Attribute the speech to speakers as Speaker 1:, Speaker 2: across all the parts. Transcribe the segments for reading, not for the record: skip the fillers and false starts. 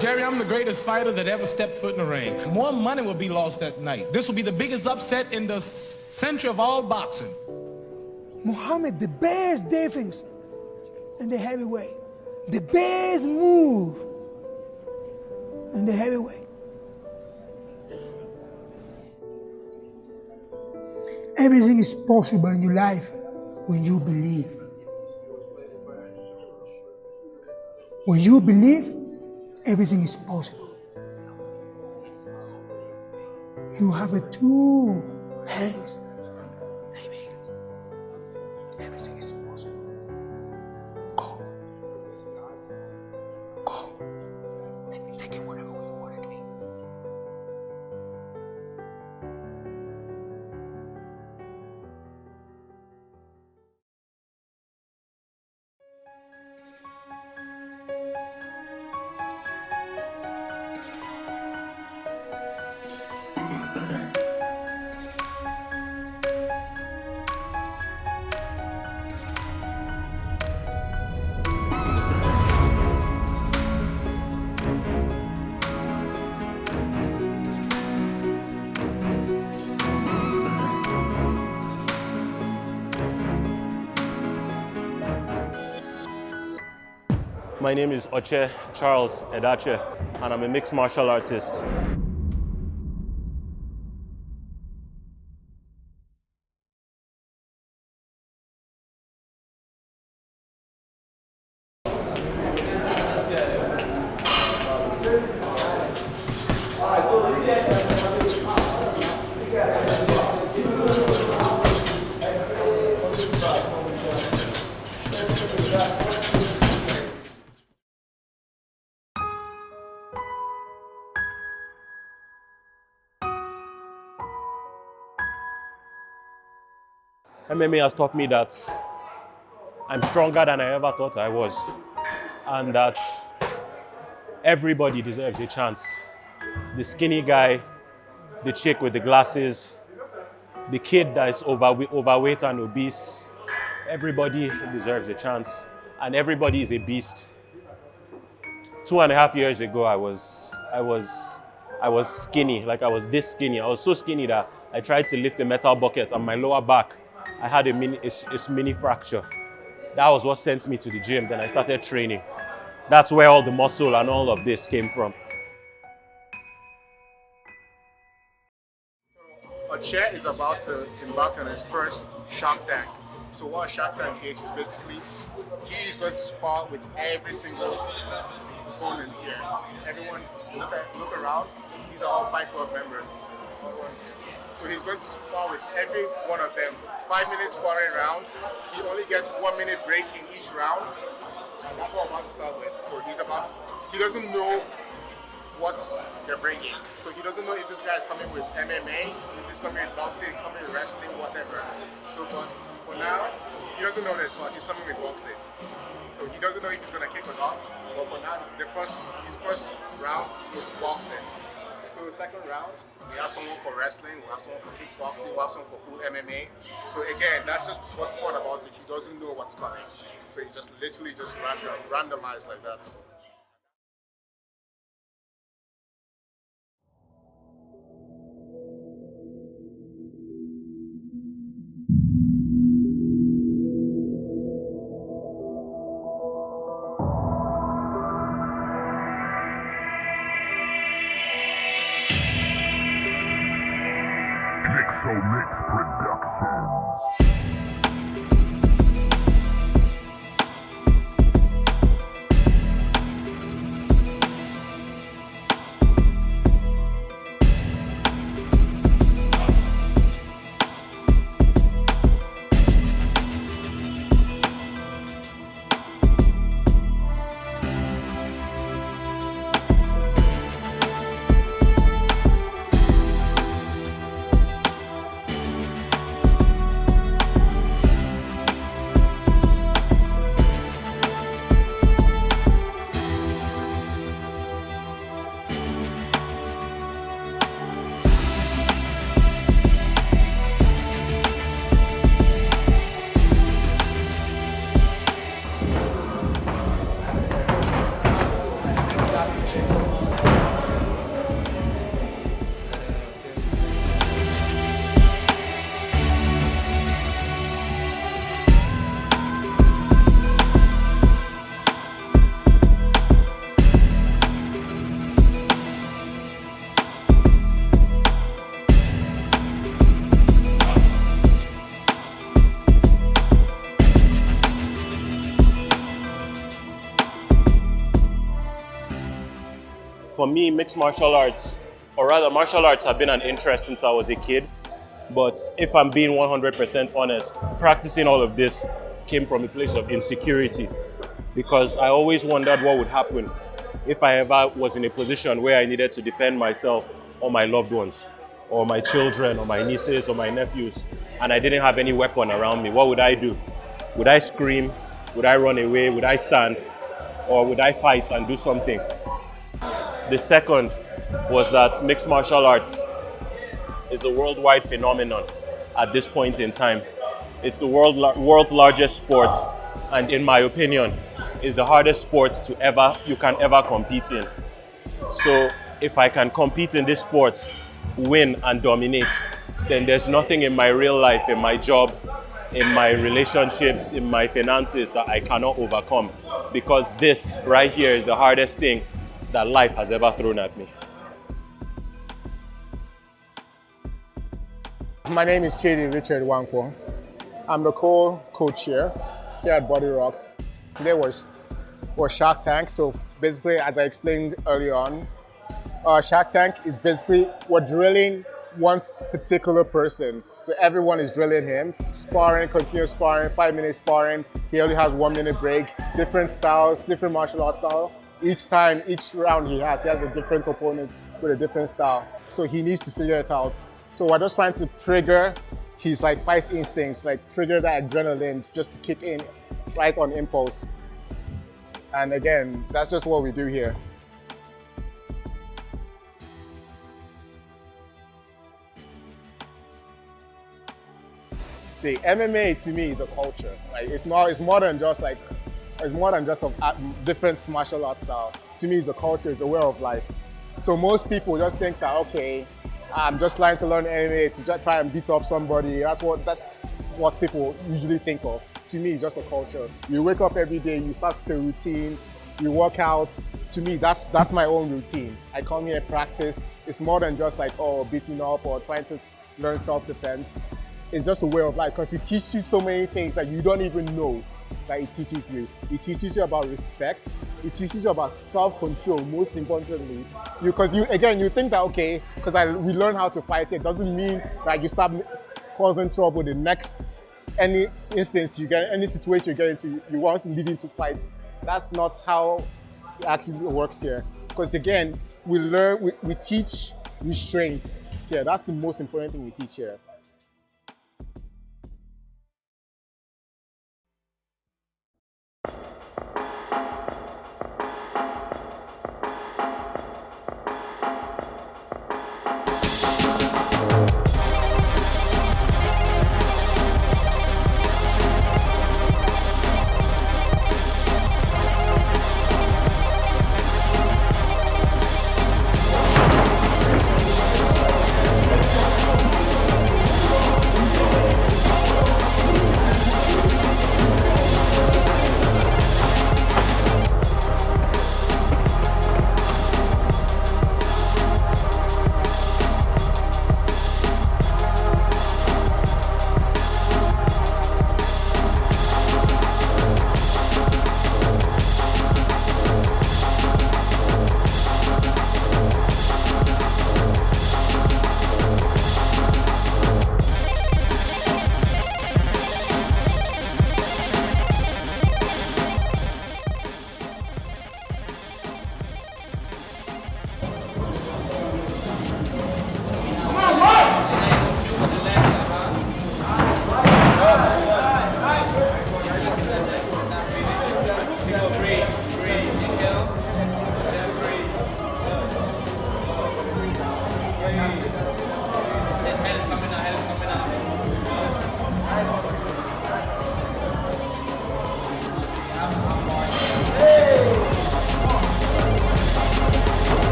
Speaker 1: Jerry, I'm the greatest fighter that ever stepped foot in the ring. More money will be lost that night. This will be the biggest upset in the century of all boxing.
Speaker 2: Muhammad, the best defense in the heavyweight. The best move in the heavyweight. Everything is possible in your life when you believe. When you believe, everything is possible. You have two hands. Amen. Everything is possible. Go. Go. And take it whatever you want to do.
Speaker 3: My name is Oche Charles Edache, and I'm a mixed martial artist. MMA has taught me that I'm stronger than I ever thought I was, and that everybody deserves a chance. The skinny guy, the chick with the glasses, the kid that is overweight and obese, everybody deserves a chance, and everybody is a beast. 2.5 years ago, I was skinny, like I was this skinny. I was so skinny that I tried to lift a metal bucket on my lower back. I had a mini fracture. That was what sent me to the gym. Then I started training. That's where all the muscle and all of this came from.
Speaker 4: Oche is about to embark on his first Shark Tank. So what a Shark Tank is basically, he's going to spar with every single opponent here. Everyone, look around. These are all Fight Club members. So he's going to spar with every one of them. 5 minutes sparring round. He only gets 1 minute break in each round. And that's what I'm about to start with. So he doesn't know what they're bringing. So he doesn't know if this guy is coming with MMA, if he's coming with boxing, coming with wrestling, whatever. So but for now, he doesn't know this, but he's coming with boxing. So he doesn't know if he's gonna kick or not. But for now, his first round is boxing. So the second round, we have someone for wrestling, we have someone for kickboxing, we have someone for full MMA. So again, that's just what's fun about it. He doesn't know what's coming. So he just literally just randomized like that.
Speaker 3: for me, mixed martial arts, or rather martial arts, have been an interest since I was a kid. But if I'm being 100% honest, practicing all of this came from a place of insecurity, because I always wondered what would happen if I ever was in a position where I needed to defend myself or my loved ones, or my children, or my nieces, or my nephews, and I didn't have any weapon around me. What would I do? Would I scream? Would I run away? Would I stand? Or would I fight and do something? The second was that mixed martial arts is a worldwide phenomenon at this point in time. It's the world's largest sport, and in my opinion, is the hardest sport you can ever compete in. So if I can compete in this sport, win and dominate, then there's nothing in my real life, in my job, in my relationships, in my finances that I cannot overcome, because this right here is the hardest thing that life has ever thrown at me.
Speaker 4: My name is Chidi Richard Wankwo. I'm the co-coach here at Body Rocks. Today was Shark Tank. So basically, as I explained earlier on, Shark Tank is basically we're drilling one particular person. So everyone is drilling him. Sparring, continuous sparring, 5-minute sparring. He only has 1-minute break. Different styles, different martial arts style. Each round he has a different opponent with a different style. So he needs to figure it out. So we're just trying to trigger his fight instincts, trigger that adrenaline just to kick in right on impulse. And again, that's just what we do here. See, MMA to me is a culture. It's more than just a different martial arts style. To me, it's a culture, it's a way of life. So most people just think that, okay, I'm just trying to learn MMA to try and beat up somebody. That's what people usually think of. To me, it's just a culture. You wake up every day, you start a routine, you work out. To me, that's my own routine. I come here, practice. It's more than just beating up or trying to learn self-defense. It's just a way of life, because it teaches you so many things that you don't even know that it teaches you. It teaches you about respect. It teaches you about self-control, most importantly. Because you think that, okay, because we learn how to fight, it doesn't mean that you start causing trouble the next, any instant you get, any situation you get into, you want to lead into fights. That's not how it actually works here. Because again, we teach restraints. Yeah, that's the most important thing we teach here.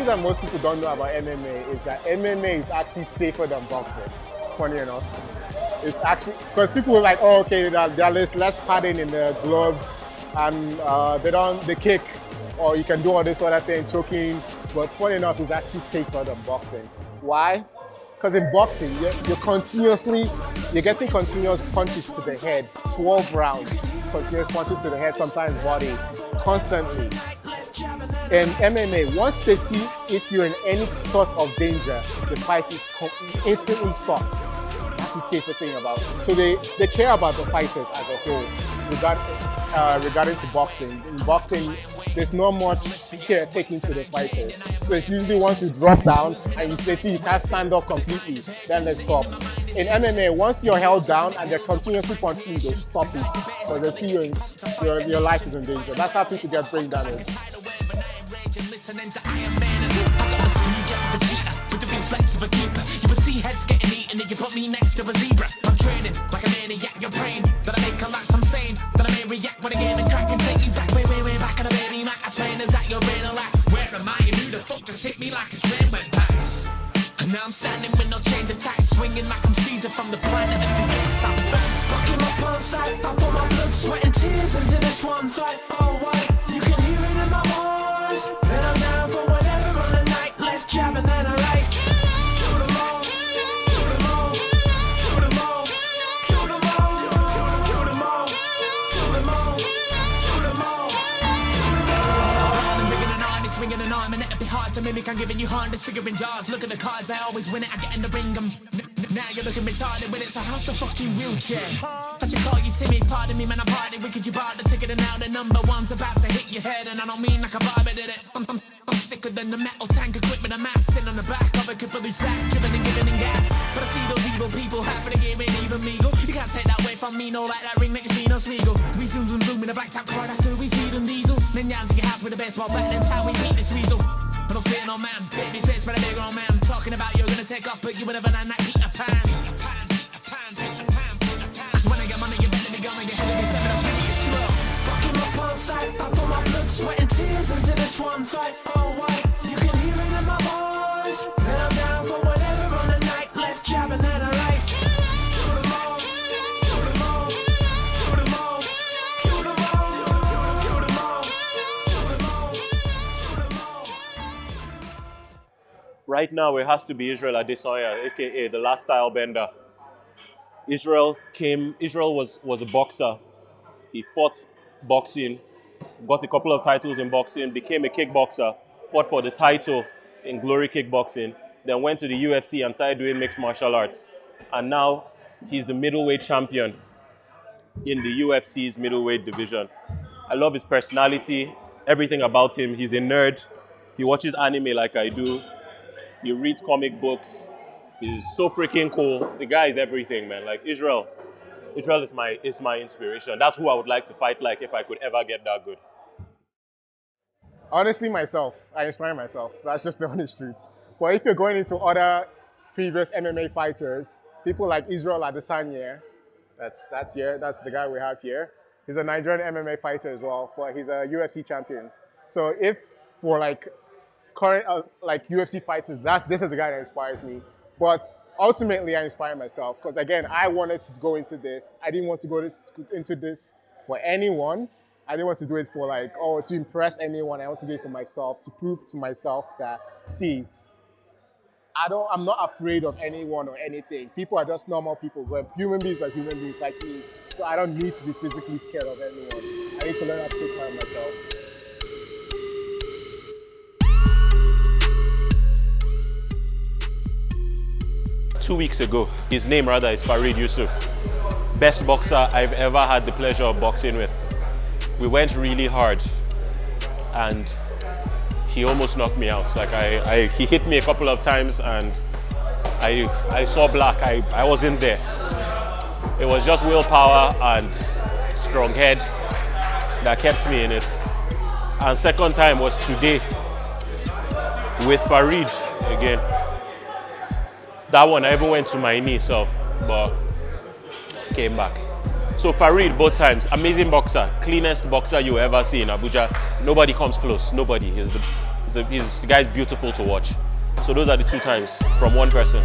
Speaker 4: thing that most people don't know about MMA is that MMA is actually safer than boxing, funny enough. It's actually, because people are like, oh, okay, there's less padding in the gloves, and they kick, or you can do all this other thing, choking, but funny enough, it's actually safer than boxing. Why? Because in boxing, you're getting continuous punches to the head, 12 rounds, continuous punches to the head, sometimes body, constantly. In MMA, once they see if you're in any sort of danger, the fight is instantly stops. That's the safer thing about it. So they care about the fighters as a whole regarding to boxing. In boxing, there's not much care taken to the fighters. So it's usually once you drop down and they see you can't stand up completely, then they stop. In MMA, once you're held down and they're continuously punching you, they stop it. So they see your life is in danger. That's how people get brain damage.
Speaker 5: Listening to Iron Man and I got the speed of a cheetah with the reflex of a keeper. You would see heads getting eaten and you put me next to a zebra. I'm training like a maniac, you're praying that I may collapse, I'm saying that I may react when I game and crack and take you back way back on a baby mat. As plain as that, you're in a last. Where am I and who the fuck just hit me like a train went past? And now I'm standing with no change of tack, swinging like I'm Caesar from the planet of the apes. I'm fucking up on sight, I put my blood, sweat and tears into this one fight. Oh, why? You can hear it in my voice. Then I'm down for whatever on the night. Left jab and then a right. Kill them all. Kill them all. Kill them all. Kill them all. Kill them all. Kill them all. Kill them all. I'm bigger than army, swinging an arm, and it'd be hard to mimic. I'm giving you harness, figuring jars. Look at the cards, I always win it. I get in the ring. Now you're looking retarded with it, so how's the fucking wheelchair? I should call you Timmy, pardon me, man, I'm partying. Could you buy the ticket and now the number one's about to hit your head? And I don't mean like a barber did it. I'm sicker than the metal tank equipped with a mass. Sitting on the back of it, could probably sack, dripping and giving in gas. But I see those evil people, half of the game ain't even legal. You can't take that away from me, no like that ring, make you see no smeagol. We zoom in a black top card after we feed them diesel. Then down to your house with a baseball bat, then how we beat this weasel. I don't fear no man, baby face but a big old man. Talking about you're gonna take off, but you would never land that Peter Pan. Cause when I get money, you better be gone, your head will be 7 up, you slow. Fucking up on sight, I put my blood, sweat and tears into this one fight. Oh, why? You can hear it in my voice. Then I'm down for whatever on the night. Left jab and then a right. Kill them all. Kill them all. Kill them all. Kill them all. Kill them all. Kill them all. Kill them all.
Speaker 3: Right now, it has to be Israel Adesanya, aka the last style bender. Israel was a boxer. He fought boxing, got a couple of titles in boxing, became a kickboxer, fought for the title in Glory Kickboxing, then went to the UFC and started doing mixed martial arts. And now he's the middleweight champion in the UFC's middleweight division. I love his personality, everything about him. He's a nerd. He watches anime like I do. He reads comic books. He's so freaking cool. The guy is everything, man. Like Israel is my inspiration. That's who I would like to fight like if I could ever get that good.
Speaker 4: Honestly, myself. I inspire myself. That's just the honest truth. But if you're going into other previous MMA fighters, people like Israel Adesanya, that's the guy we have here. He's a Nigerian MMA fighter as well, but he's a UFC champion. So if for like current UFC fighters, this is the guy that inspires me. But ultimately, I inspire myself because, again, I wanted to go into this. I didn't want to go into this for anyone. I didn't want to do it for to impress anyone. I want to do it for myself, to prove to myself that, see, I'm not afraid of anyone or anything. People are just normal people. But human beings are human beings like me. So I don't need to be physically scared of anyone. I need to learn how to take care of myself.
Speaker 3: 2 weeks ago. His name rather is Farid Yusuf. Best boxer I've ever had the pleasure of boxing with. We went really hard and he almost knocked me out. He hit me a couple of times and I saw black. I wasn't there. It was just willpower and strong head that kept me in it. And second time was today with Farid again. That one I even went to my knee self, but came back. So Farid both times, amazing boxer, cleanest boxer you ever see in Abuja. Nobody comes close, nobody. He's the guy's beautiful to watch. So those are the 2 times from one person.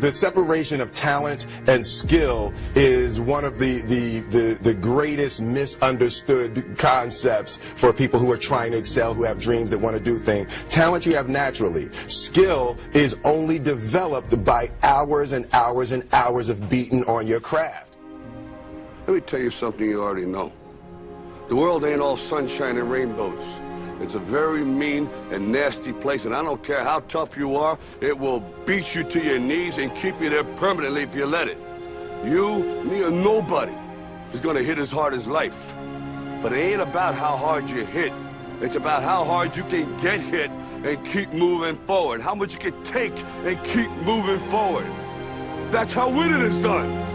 Speaker 6: The separation of talent and skill is one of the greatest misunderstood concepts for people who are trying to excel, who have dreams that want to do things. Talent you have naturally. Skill is only developed by hours and hours and hours of beating on your craft.
Speaker 7: Let me tell you something you already know. The world ain't all sunshine and rainbows. It's a very mean and nasty place, and I don't care how tough you are, it will beat you to your knees and keep you there permanently if you let it. You, me, or nobody is gonna hit as hard as life. But it ain't about how hard you hit. It's about how hard you can get hit and keep moving forward. How much you can take and keep moving forward. That's how winning is done.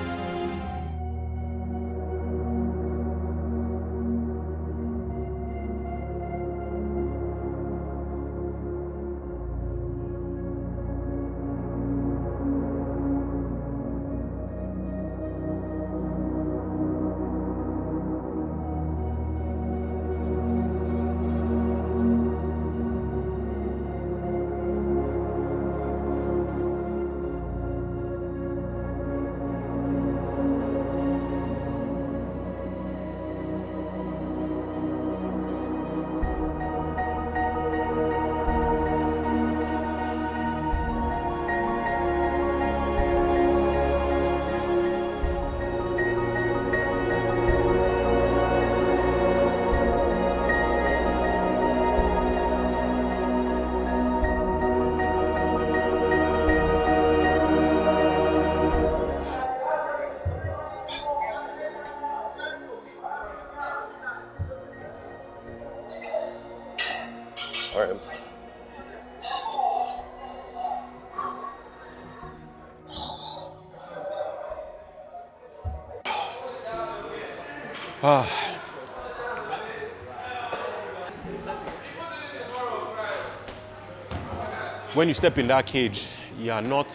Speaker 3: When you step in that cage, you are not,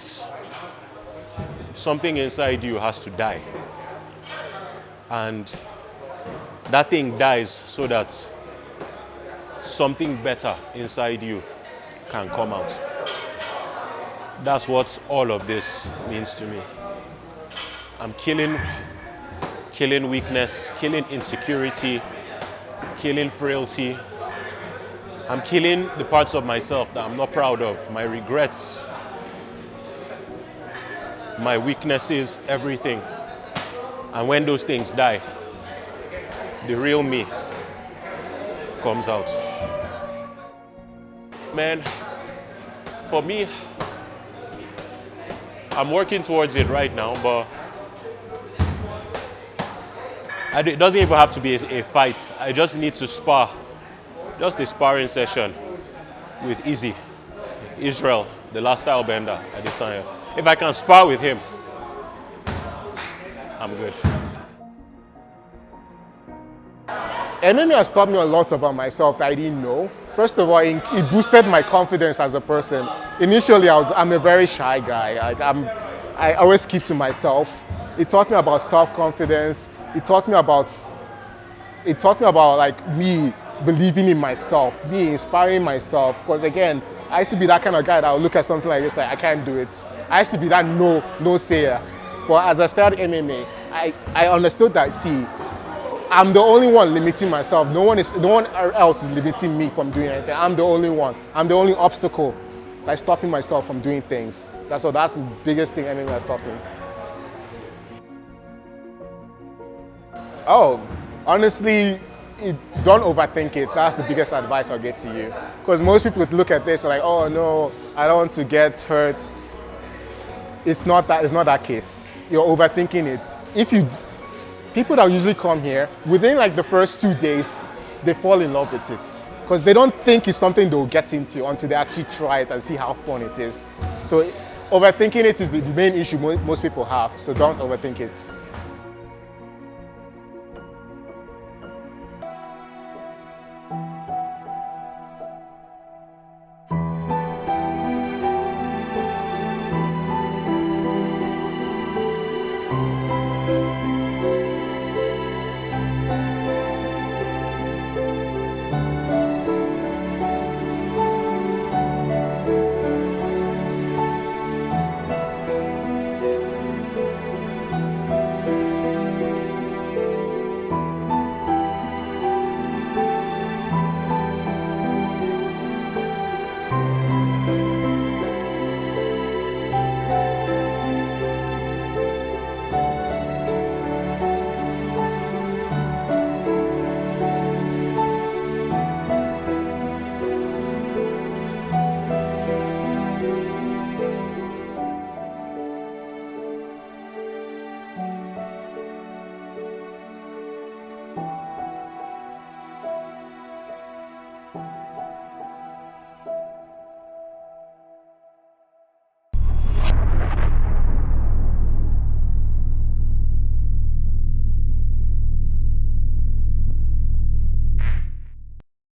Speaker 3: something inside you has to die. And that thing dies so that something better inside you can come out. That's what all of this means to me. I'm killing weakness, killing insecurity, killing frailty. I'm killing the parts of myself that I'm not proud of, my regrets, my weaknesses, everything. And when those things die, the real me comes out. Man, for me, I'm working towards it right now, but it doesn't even have to be a fight. I just need to spar. Just a sparring session with Izzy, Israel, the last style bender at this time. If I can spar with him, I'm good.
Speaker 4: MMA has taught me a lot about myself that I didn't know. First of all, it boosted my confidence as a person. Initially, I'm a very shy guy. I always keep to myself. It taught me about self-confidence. It taught me about like me believing in myself, me inspiring myself. Because again, I used to be that kind of guy that would look at something like this, like I can't do it. I used to be that no sayer. But as I started MMA, I understood that, see, I'm the only one limiting myself. No one else is limiting me from doing anything. I'm the only one. I'm the only obstacle that's stopping myself from doing things. That's the biggest thing MMA has taught me. Oh, honestly, don't overthink it. That's the biggest advice I'll give to you. Because most people would look at this and like, oh no, I don't want to get hurt. It's not that case. You're overthinking it. People that usually come here, within like the first 2 days, they fall in love with it. Because they don't think it's something they'll get into until they actually try it and see how fun it is. So overthinking it is the main issue most people have, so don't overthink it.